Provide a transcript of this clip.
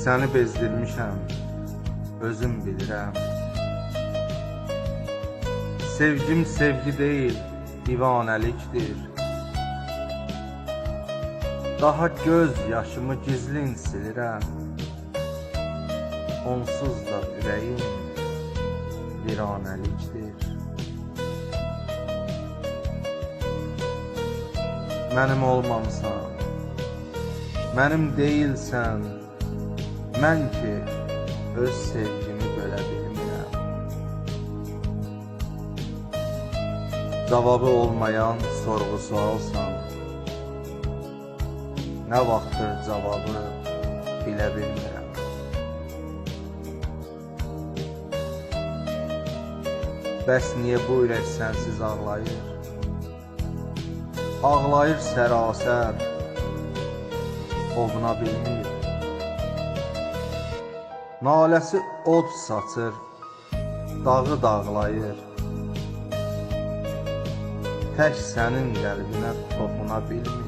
səni bezdirmişəm, özüm bilirəm. Sevgim sevgi deyil, divanəlikdir. Daha göz yaşımı gizlin silirəm. Onsuz da ürəyim viranəlikdir. Mənim olmamısan, mənim deyilsən, mən ki öz sevgimi bölə bilmirəm. Cavabı olmayan sorğu sualsan, nə vaxtdır cavabı bilə bilmirəm. Bəs niyə bu ürək sənsiz ağlayır? Ağlayır sərasər, ovuna bilmir. Naləsi od saçır, dağı dağlayır. Tək sənin qəlbinə toxuna bilmir.